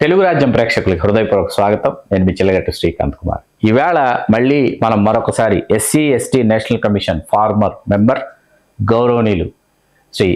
తెలుగు రాజ్యం ప్రేక్షకులకు హృదయపూర్వక స్వాగతం. నేను మీ చిల్లగట్టు శ్రీకాంత్ కుమార్. ఈవేళ మళ్ళీ మనం మరొకసారి SC ST national commission farmer member గౌరవనీయులు శ్రీ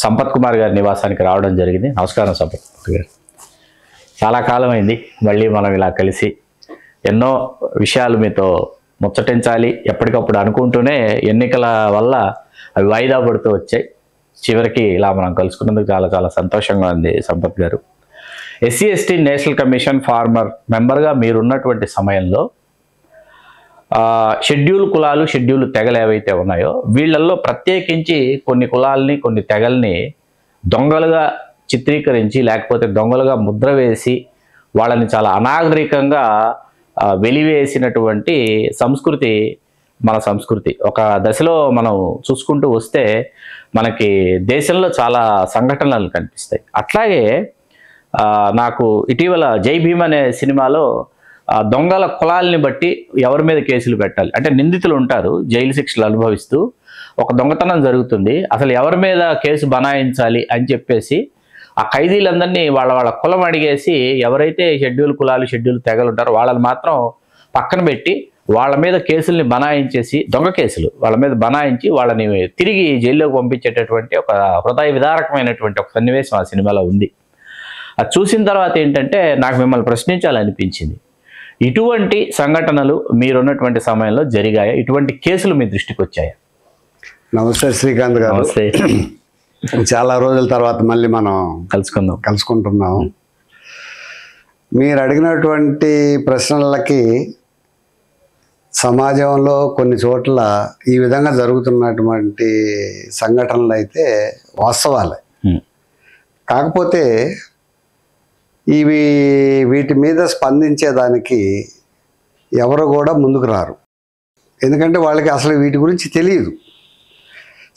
సంపత్ కుమార్ గారి నివాసానికి రావడం జరిగింది. నమస్కారం సంపత్ గారు. చాలా కాలం అయింది మళ్ళీ మనం ఇలా కలిసి ఎన్నో విషయాలు మీతో ముచ్చటించాలి ఎప్పటికప్పుడు అనుకుంటూనే ఎన్నికల వల్ల అవి వాయిదా పడుతూ వచ్చాయి. చివరికి ఇలా మనం కలుసుకున్నందుకు చాలా చాలా సంతోషంగా ఉంది సంపత్ గారు. SC ST national commission former మెంబర్గా మీరున్నటువంటి సమయంలో షెడ్యూల్ కులాలు షెడ్యూల్ తెగలు ఏవైతే ఉన్నాయో వీళ్ళల్లో ప్రత్యేకించి కొన్ని కులాలని కొన్ని తెగల్ని దొంగలుగా చిత్రీకరించి లేకపోతే దొంగలుగా ముద్ర వేసి వాళ్ళని చాలా అనాగరికంగా వెలివేసినటువంటి సంస్కృతి మన సంస్కృతి. ఒక దశలో మనం చూసుకుంటూ వస్తే మనకి దేశంలో చాలా సంఘటనలు కనిపిస్తాయి. అట్లాగే నాకు ఇటీవల జై భీమ్ అనే సినిమాలో దొంగల కులాలని బట్టి ఎవరి మీద కేసులు పెట్టాలి అంటే నిందితులు ఉంటారు జైలు శిక్షలు అనుభవిస్తూ, ఒక దొంగతనం జరుగుతుంది, అసలు ఎవరి మీద కేసు బనాయించాలి అని చెప్పేసి ఆ ఖైదీలందరినీ వాళ్ళ కులం అడిగేసి ఎవరైతే షెడ్యూల్ కులాలు షెడ్యూల్ తెగలు ఉంటారో వాళ్ళని మాత్రం పక్కన పెట్టి వాళ్ళ మీద కేసుల్ని బనాయించేసి దొంగ కేసులు వాళ్ళ మీద బనాయించి వాళ్ళని తిరిగి జైల్లోకి పంపించేటటువంటి ఒక హృదయ విదారకమైనటువంటి ఒక సన్నివేశం ఆ సినిమాలో ఉంది. అది చూసిన తర్వాత ఏంటంటే నాకు మిమ్మల్ని ప్రశ్నించాలనిపించింది. ఇటువంటి సంఘటనలు మీరున్నటువంటి సమయంలో జరిగాయా? ఇటువంటి కేసులు మీ దృష్టికి వచ్చాయా? నమస్తే శ్రీకాంత్ గారు. నమస్తే. చాలా రోజుల తర్వాత మళ్ళీ మనం కలుసుకుంటున్నాం. మీరు అడిగినటువంటి ప్రశ్నలకి సమాజంలో కొన్ని చోట్ల ఈ విధంగా జరుగుతున్నటువంటి సంఘటనలు అయితే వాస్తవాలే. కాకపోతే వీటి మీద స్పందించేదానికి ఎవరు కూడా ముందుకు రారు. ఎందుకంటే వాళ్ళకి అసలు వీటి గురించి తెలియదు.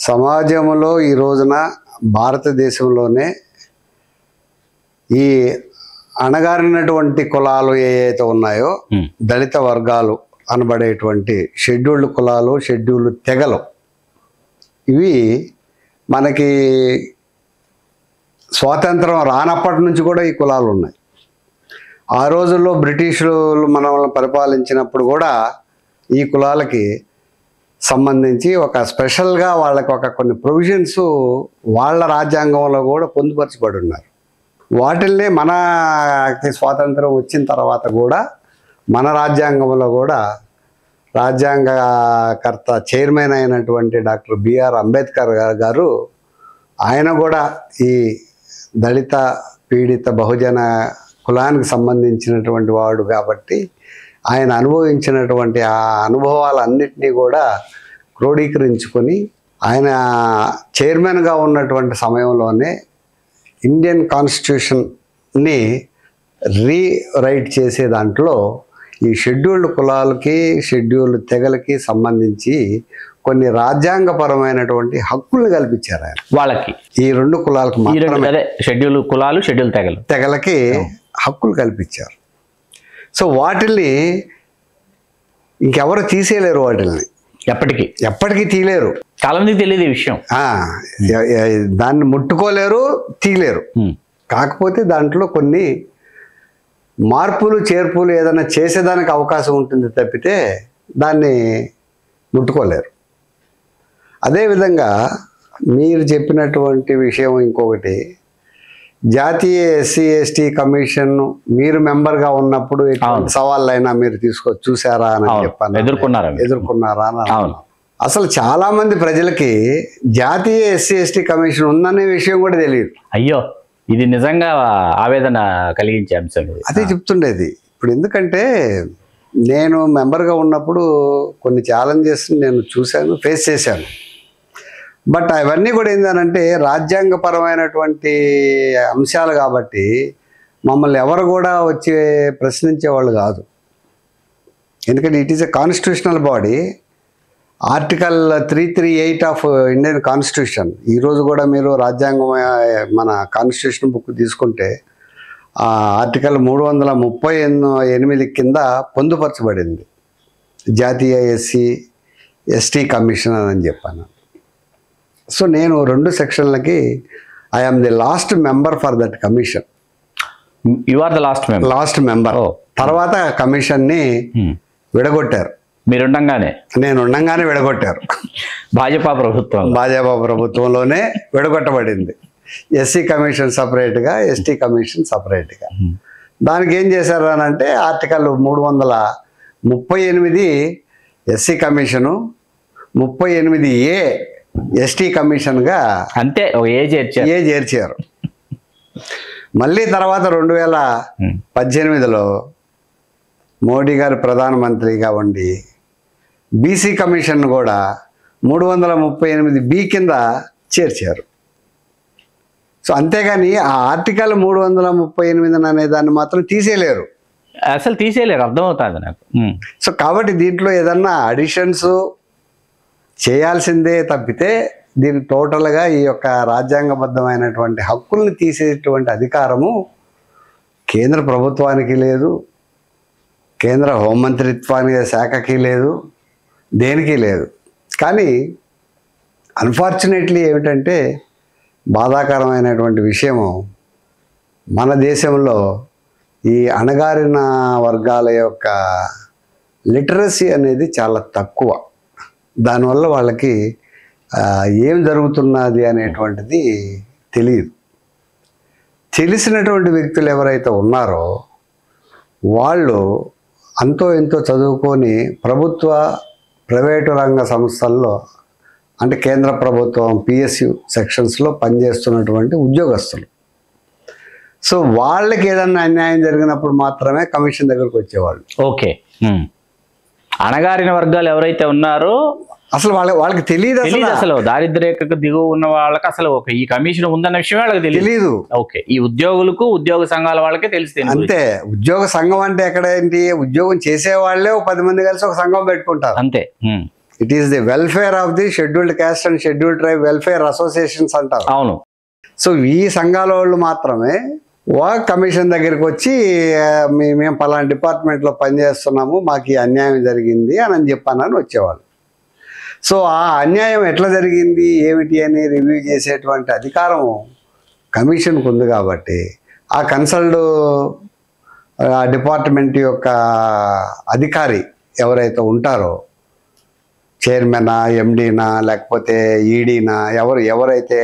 సమాజంలో ఈ రోజున భారతదేశంలోనే ఈ అణగారినటువంటి కులాలు ఏవైతే ఉన్నాయో దళిత వర్గాలు అనబడేటువంటి షెడ్యూల్డ్ కులాలు షెడ్యూల్డ్ తెగలు ఇవి మనకి స్వాతంత్రం రానప్పటి నుంచి కూడా ఈ కులాలు ఉన్నాయి. ఆ రోజుల్లో బ్రిటిషులు మనల్ని పరిపాలించినప్పుడు కూడా ఈ కులాలకి సంబంధించి ఒక స్పెషల్గా వాళ్ళకి కొన్ని ప్రొవిజన్స్ వాళ్ళ రాజ్యాంగంలో కూడా పొందుపరచబడి ఉన్నారు. వాటిల్ని మనకి స్వాతంత్రం వచ్చిన తర్వాత కూడా మన రాజ్యాంగంలో కూడా రాజ్యాంగకర్త చైర్మన్ అయినటువంటి డాక్టర్ బిఆర్ అంబేద్కర్ గారు ఆయన కూడా ఈ దళిత పీడిత బహుజన కులానికి సంబంధించినటువంటి వాడు కాబట్టి ఆయన అనుభవించినటువంటి ఆ అనుభవాలన్నింటినీ కూడా క్రోడీకరించుకొని ఆయన చైర్మన్గా ఉన్నటువంటి సమయంలోనే ఇండియన్ కాన్స్టిట్యూషన్ని రీరైట్ చేసే దాంట్లో ఈ షెడ్యూల్డ్ కులాలకి షెడ్యూల్డ్ తెగలకి సంబంధించి కొన్ని రాజ్యాంగపరమైనటువంటి హక్కులు కల్పించారు ఆయన వాళ్ళకి. ఈ రెండు కులాలకు మాత్రమే షెడ్యూల్ కులాలు షెడ్యూల్ తెగలకి హక్కులు కల్పించారు. సో వాటిల్ని ఇంకెవరు తీసేయలేరు. వాటిల్ని ఎప్పటికీ తీయలేరు. చాలా మందికి తెలియదు ఈ విషయం. దాన్ని ముట్టుకోలేరు, తీయలేరు. కాకపోతే దాంట్లో కొన్ని మార్పులు చేర్పులు ఏదైనా చేసేదానికి అవకాశం ఉంటుంది తప్పితే దాన్ని ముట్టుకోలేరు. అదేవిధంగా మీరు చెప్పినటువంటి విషయం ఇంకొకటి, జాతీయ ఎస్సీ ఎస్టీ కమిషన్ మీరు మెంబర్గా ఉన్నప్పుడు ఎటువంటి సవాళ్ళైనా మీరు చూసారా అని చెప్పాను. ఎదుర్కొన్నారా అని. అసలు చాలా మంది ప్రజలకి జాతీయ ఎస్సీ ఎస్టీ కమిషన్ ఉందనే విషయం కూడా తెలియదు. అయ్యో, ఇది నిజంగా ఆవేదన కలిగించే అంశం. అదే చెప్తుండేది. ఇప్పుడు ఎందుకంటే నేను మెంబర్గా ఉన్నప్పుడు కొన్ని ఛాలెంజెస్ నేను చూశాను, ఫేస్ చేశాను. బట్ అవన్నీ కూడా ఏంటంటే రాజ్యాంగపరమైనటువంటి అంశాలు కాబట్టి మమ్మల్ని ఎవరు కూడా వచ్చి ప్రశ్నించేవాళ్ళు కాదు. ఎందుకంటే it is a constitutional body. Article 338 of Indian constitution, ఈరోజు కూడా మీరు రాజ్యాంగం మన కాన్స్టిట్యూషన్ బుక్ తీసుకుంటే ఆర్టికల్ 338 కింద పొందుపరచబడింది జాతీయ ఎస్సీ ఎస్టీ కమిషన్ అని చెప్పాను. సో నేను 2 సెక్షన్లకి I am the last member for that commission. You are the last member. తర్వాత కమిషన్ని విడగొట్టారు. మీరు ఉండంగానే, నేను ఉండంగానే విడగొట్టారు. భాజపా ప్రభుత్వంలోనే విడగొట్టబడింది. ఎస్సీ కమిషన్ సపరేట్గా, ఎస్టీ కమిషన్ సపరేట్గా. దానికి ఏం చేశారు అని అంటే article 338 SC commission, 38A ST కమిషన్గా అంతే చేర్చారు. మళ్ళీ తర్వాత 2018లో మోడీ గారు ప్రధానమంత్రిగా ఉండి బీసీ కమిషన్ కూడా 338B కింద చేర్చారు. సో అంతేగాని ఆ ఆర్టికల్ 338 అనే దాన్ని మాత్రం తీసేయలేరు, అసలు అర్థమవుతుంది నాకు. సో కాబట్టి దీంట్లో ఏదన్నా అడిషన్స్ చేయాల్సిందే తప్పితే దీని టోటల్గా ఈ యొక్క రాజ్యాంగబద్ధమైనటువంటి హక్కుల్ని తీసేటువంటి అధికారము కేంద్ర ప్రభుత్వానికి లేదు, కేంద్ర హోంమంత్రిత్వానికి శాఖకి లేదు, దేనికి లేదు. కానీ అన్ఫార్చునేట్లీ ఏమిటంటే బాధాకరమైనటువంటి విషయము, మన దేశంలో ఈ అణగారిన వర్గాల యొక్క లిటరసీ అనేది చాలా తక్కువ. దానివల్ల వాళ్ళకి ఏం జరుగుతున్నది అనేటువంటిది తెలియదు. తెలిసినటువంటి వ్యక్తులు ఎవరైతే ఉన్నారో వాళ్ళు అంతో ఎంతో చదువుకొని ప్రభుత్వ ప్రైవేటు రంగ సంస్థల్లో, అంటే కేంద్ర ప్రభుత్వం PSU సెక్షన్స్లో పనిచేస్తున్నటువంటి ఉద్యోగస్తులు. సో వాళ్ళకి ఏదన్నా అన్యాయం జరిగినప్పుడు మాత్రమే కమిషన్ దగ్గరకు వచ్చేవాళ్ళు. ఓకే, అణగారిన వర్గాలు ఎవరైతే ఉన్నారో అసలు వాళ్ళకి తెలియదు, అసలు దారిద్ర్యకు దిగువ ఉన్న వాళ్ళకి అసలు ఈ కమిషన్ ఉందన్న విషయం వాళ్ళకి తెలియదు. ఓకే, ఈ ఉద్యోగులకు, ఉద్యోగ సంఘాల వాళ్ళకే తెలుస్తుంది. అంతే. ఉద్యోగ సంఘం అంటే ఎక్కడ ఏంటి, ఉద్యోగం చేసే వాళ్ళే 10 మంది కలిసి ఒక సంఘం పెట్టుకుంటారు, అంతే. It is the welfare of the scheduled caste and scheduled tribe welfare associations అంటారు. అవును. సో ఈ సంఘాల వాళ్ళు మాత్రమే కమిషన్ దగ్గరికి వచ్చి మేము పలానా డిపార్ట్మెంట్లో పనిచేస్తున్నాము, మాకు ఈ అన్యాయం జరిగింది అని చెప్పానని వచ్చేవాళ్ళు. సో ఆ అన్యాయం ఎట్లా జరిగింది ఏమిటి అని రివ్యూ చేసేటువంటి అధికారం కమిషన్కు ఉంది. కాబట్టి ఆ కన్సల్డ్ డిపార్ట్మెంట్ యొక్క అధికారి ఎవరైతే ఉంటారో, చైర్మనా, MDనా, లేకపోతే EDనా, ఎవరైతే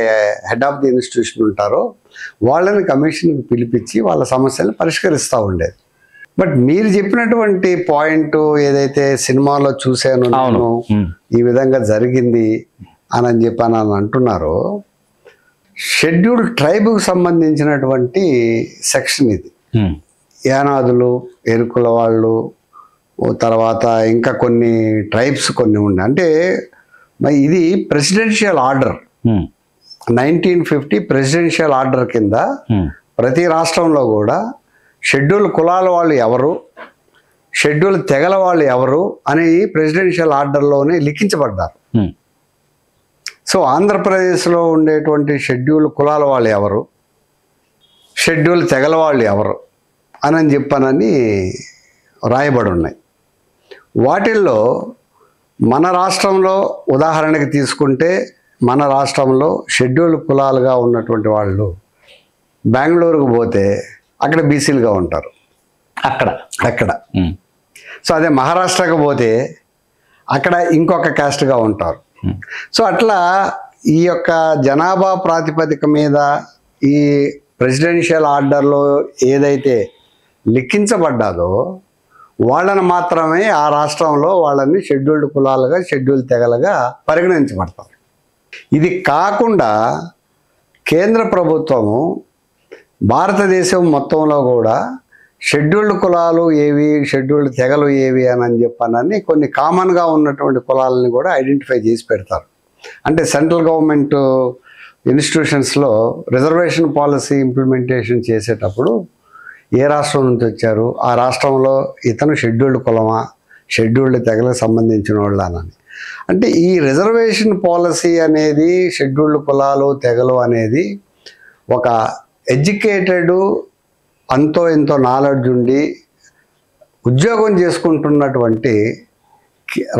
హెడ్ ఆఫ్ ది ఇన్స్టిట్యూషన్ ఉంటారో వాళ్ళని కమిషన్కి పిలిపించి వాళ్ళ సమస్యలను పరిష్కరిస్తూ ఉండేది. బట్ మీరు చెప్పినటువంటి పాయింట్ ఏదైతే సినిమాలో చూశాను నేను, ఈ విధంగా జరిగింది అని చెప్పాను అని అంటున్నారో, షెడ్యూల్డ్ ట్రైబ్కి సంబంధించినటువంటి సెక్షన్ ఇది. యానాదులు, ఎరుకుల వాళ్ళు, తర్వాత ఇంకా కొన్ని ట్రైబ్స్ కొన్ని ఉన్నాయి. అంటే ఇది ప్రెసిడెన్షియల్ ఆర్డర్, 1950 ప్రెసిడెన్షియల్ ఆర్డర్ కింద ప్రతి రాష్ట్రంలో కూడా షెడ్యూల్ కులాల వాళ్ళు ఎవరు, షెడ్యూల్ తెగల వాళ్ళు ఎవరు అని ప్రెసిడెన్షియల్ ఆర్డర్లోనే లిఖించబడ్డారు. సో ఆంధ్రప్రదేశ్లో ఉండేటువంటి షెడ్యూల్ కులాల వాళ్ళు ఎవరు, షెడ్యూల్ తెగల వాళ్ళు ఎవరు అని చెప్పానని రాయబడి ఉన్నాయి. వాటిల్లో మన రాష్ట్రంలో ఉదాహరణకి తీసుకుంటే, మన రాష్ట్రంలో షెడ్యూల్ కులాలుగా ఉన్నటువంటి వాళ్ళు బెంగళూరుకు పోతే అక్కడ బీసీలుగా ఉంటారు, అక్కడ. సో అదే మహారాష్ట్రకు పోతే అక్కడ ఇంకొక క్యాస్ట్గా ఉంటారు. సో అట్లా ఈ యొక్క జనాభా ప్రాతిపదిక మీద ఈ ప్రెసిడెన్షియల్ ఆర్డర్లో ఏదైతే లిఖించబడ్డాదో వాళ్ళని మాత్రమే ఆ రాష్ట్రంలో వాళ్ళని షెడ్యూల్డ్ కులాలుగా, షెడ్యూల్ తెగలుగా పరిగణించబడతారు. ఇది కాకుండా కేంద్ర ప్రభుత్వము భారతదేశం మొత్తంలో కూడా షెడ్యూల్డ్ కులాలు ఏవి, షెడ్యూల్డ్ తెగలు ఏవి అని చెప్పానని కొన్ని కామన్గా ఉన్నటువంటి కులాలని కూడా ఐడెంటిఫై చేసి పెడతారు. అంటే సెంట్రల్ గవర్నమెంట్ ఇన్స్టిట్యూషన్స్లో రిజర్వేషన్ పాలసీ ఇంప్లిమెంటేషన్ చేసేటప్పుడు ఏ రాష్ట్రం నుంచి వచ్చారు, ఆ రాష్ట్రంలో ఇతను షెడ్యూల్డ్ కులమా, షెడ్యూల్డ్ తెగలకు సంబంధించిన వాళ్ళని. అంటే ఈ రిజర్వేషన్ పాలసీ అనేది, షెడ్యూల్డ్ కులాలు తెగలు అనేది ఒక ఎడ్యుకేటెడ్, అంతో ఎంతో నాలెడ్జ్ ఉండి ఉద్యోగం చేసుకుంటున్నటువంటి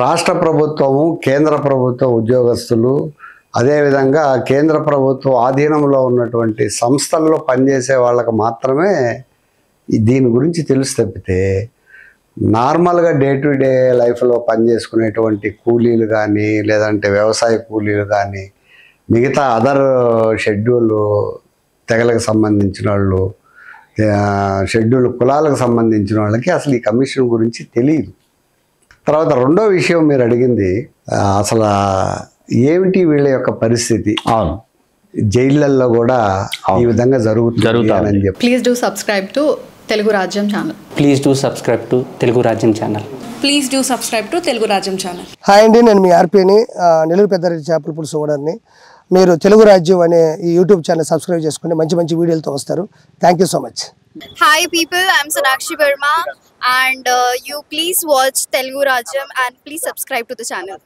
రాష్ట్ర ప్రభుత్వము, కేంద్ర ప్రభుత్వ ఉద్యోగస్తులు, అదేవిధంగా కేంద్ర ప్రభుత్వ ఆధీనంలో ఉన్నటువంటి సంస్థల్లో పనిచేసే వాళ్ళకు మాత్రమే దీని గురించి తెలుసు తప్పితే నార్మల్గా డే టు డే లైఫ్లో పనిచేసుకునేటువంటి కూలీలు కానీ లేదంటే వ్యవసాయ కూలీలు కానీ మిగతా అదర్ షెడ్యూల్ తెగలకు సంబంధించిన వాళ్ళు షెడ్యూల్ కులాలకు సంబంధించిన వాళ్ళకి అసలు ఈ కమిషన్ గురించి తెలియదు. తర్వాత రెండో విషయం మీరు అడిగింది అసలు ఏమిటి వీళ్ళ యొక్క పరిస్థితి. అవును, జైళ్ళల్లో కూడా ఈ విధంగా జరుగుతుందని చెప్పి. Please do subscribe to Telugu Rajyam channel. Please do subscribe to Telugu Rajyam channel. Please do subscribe to Telugu Rajyam channel. Hi అండి, నేను మీ ఆర్పీని, నెల్లూరు పెద్దారెడ్డి చేపల పులుసు ఓనర్ని. మీరు తెలుగు రాజ్యం అనే ఈ యూట్యూబ్ ఛానల్ సబ్స్క్రైబ్ చేసుకుని మంచి మంచి వీడియోలతో వస్తారు. Thank you so much. Hi people, I'm Sonakshi Verma and you please watch Telugu Rajyam and please subscribe to the channel.